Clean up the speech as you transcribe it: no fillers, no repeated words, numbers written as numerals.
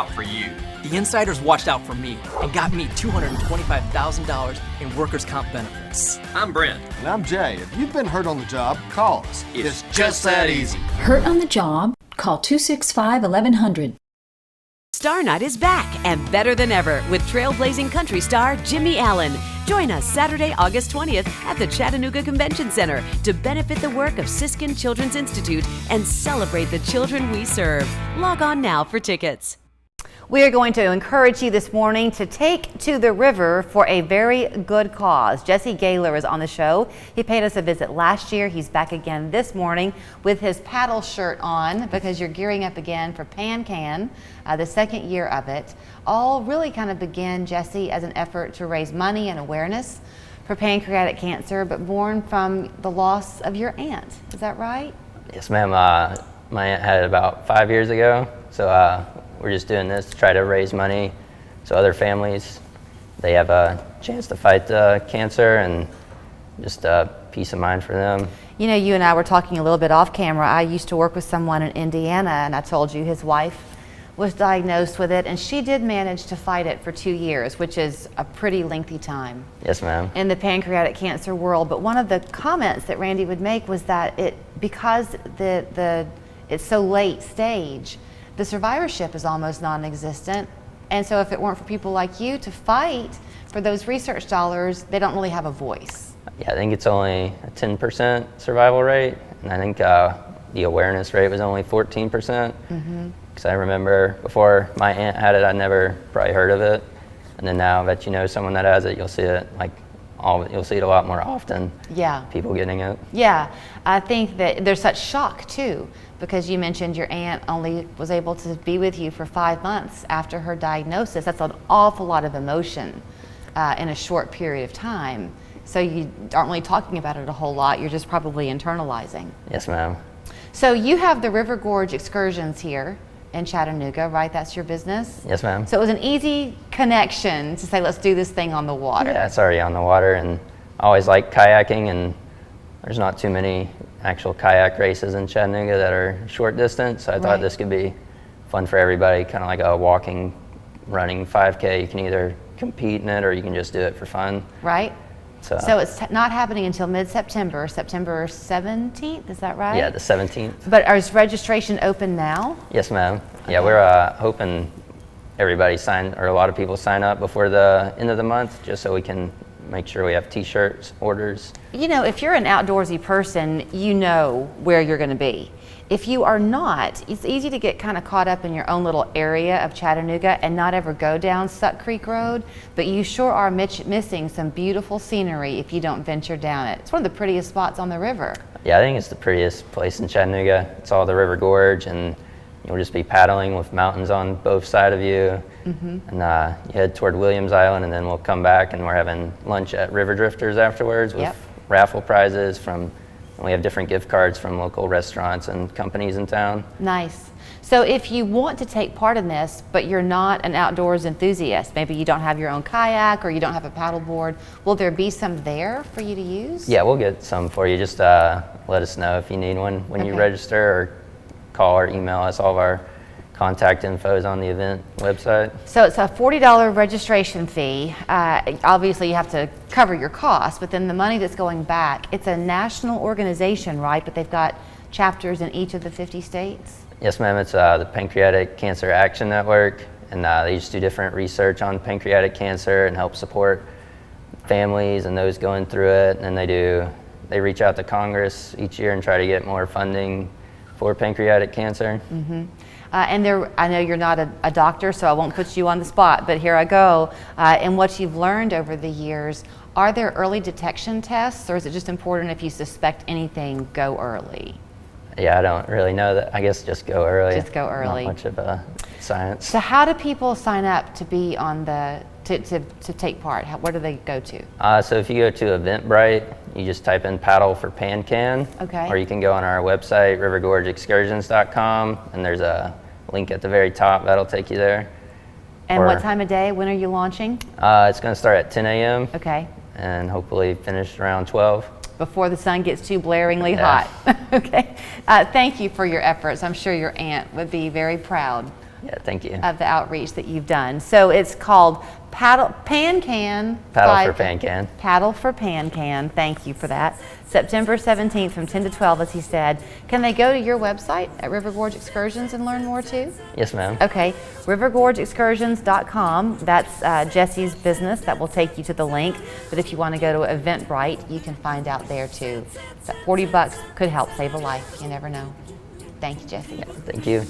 out for you. The insiders watched out for me and got me $225,000 in workers' comp benefits. I'm Brent. And I'm Jay. If you've been hurt on the job, call us. It's just that easy. Hurt on the job? Call 265-1100. Star Night is back and better than ever with trailblazing country star Jimmy Allen. Join us Saturday, August 20th at the Chattanooga Convention Center to benefit the work of Siskin Children's Institute and celebrate the children we serve. Log on now for tickets. We are going to encourage you this morning to take to the river for a very good cause. Jesse Gaylor is on the show. He paid us a visit last year. He's back again this morning with his paddle shirt on because you're gearing up again for PanCan, the second year of it. All really kind of began, Jesse, as an effort to raise money and awareness for pancreatic cancer, but born from the loss of your aunt. Is that right? Yes, ma'am. My aunt had it about 5 years ago, so we're just doing this to try to raise money so other families, they have a chance to fight cancer and just peace of mind for them. You know, you and I were talking a little bit off camera. I used to work with someone in Indiana, and I told you his wife was diagnosed with it, and she did manage to fight it for 2 years, which is a pretty lengthy time. Yes, ma'am. In the pancreatic cancer world. But one of the comments that Randy would make was that because it's so late stage, the survivorship is almost non-existent, and so if it weren't for people like you to fight for those research dollars, they don't really have a voice. Yeah, I think it's only a 10% survival rate, and I think the awareness rate was only 14%. Because I remember before my aunt had it, I'd never probably heard of it, and then now that you know someone that has it, you'll see it you'll see it a lot more often. Yeah. People getting it. Yeah, I think that there's such shock too, because you mentioned your aunt only was able to be with you for 5 months after her diagnosis. That's an awful lot of emotion in a short period of time. So you aren't really talking about it a whole lot, you're just probably internalizing. Yes, ma'am. So you have the River Gorge excursions here in Chattanooga, right? That's your business? Yes, ma'am. So it was an easy connection to say, let's do this thing on the water. Yeah, it's already on the water, and I always like kayaking, and there's not too many actual kayak races in Chattanooga that are short distance, so I thought this could be fun for everybody, kind of like a walking, running 5K. You can either compete in it or you can just do it for fun. Right. So it's not happening until mid-September, September 17th, is that right? Yeah, the 17th. But is registration open now? Yes, ma'am. Yeah, we're hoping everybody a lot of people sign up before the end of the month, just so we can make sure we have t-shirts, orders. You know, if you're an outdoorsy person, you know where you're going to be. If you are not, it's easy to get kind of caught up in your own little area of Chattanooga and not ever go down Suck Creek Road, but you sure are missing some beautiful scenery if you don't venture down it. It's one of the prettiest spots on the river. Yeah, I think it's the prettiest place in Chattanooga. It's all the River Gorge, and you'll just be paddling with mountains on both sides of you. And you head toward Williams Island, and then we'll come back and we're having lunch at River Drifters afterwards with raffle prizes and we have different gift cards from local restaurants and companies in town. Nice. So if you want to take part in this, but you're not an outdoors enthusiast, maybe you don't have your own kayak or you don't have a paddleboard, will there be some there for you to use? Yeah, we'll get some for you. Just let us know if you need one when you register, or call or email us. All of our contact info is on the event website. So it's a $40 registration fee. Obviously you have to cover your costs, but then the money that's going back, it's a national organization, right? But they've got chapters in each of the 50 states? Yes, ma'am. It's the Pancreatic Cancer Action Network, and they just do different research on pancreatic cancer and help support families and those going through it. And they reach out to Congress each year and try to get more funding for pancreatic cancer. And I know you're not a doctor, so I won't put you on the spot, but here I go. And what you've learned over the years, are there early detection tests, or is it just important if you suspect anything, go early? Yeah, I don't really know that. I guess just go early. Just go early. Not much of a science. So how do people sign up to be on to take part? Where do they go to? So if you go to Eventbrite, you just type in paddle for PanCan. Okay. Or you can go on our website, rivergorgeexcursions.com, and there's a link at the very top that'll take you there. And what time of day? When are you launching? It's going to start at 10 a.m. Okay. And hopefully finish around 12. Before the sun gets too blaringly hot. Okay. Thank you for your efforts. I'm sure your aunt would be very proud Yeah, thank you. of the outreach that you've done. So it's called PanCan. Paddle for PanCan. Paddle for PanCan. Thank you for that. September 17th from 10 to 12, as he said. Can they go to your website at River Gorge Excursions and learn more too? Yes, ma'am. Okay, rivergorgeexcursions.com. That's Jesse's business. That will take you to the link. But if you want to go to Eventbrite, you can find out there too. That $40 could help save a life. You never know. Thank you, Jesse. Yeah, thank you.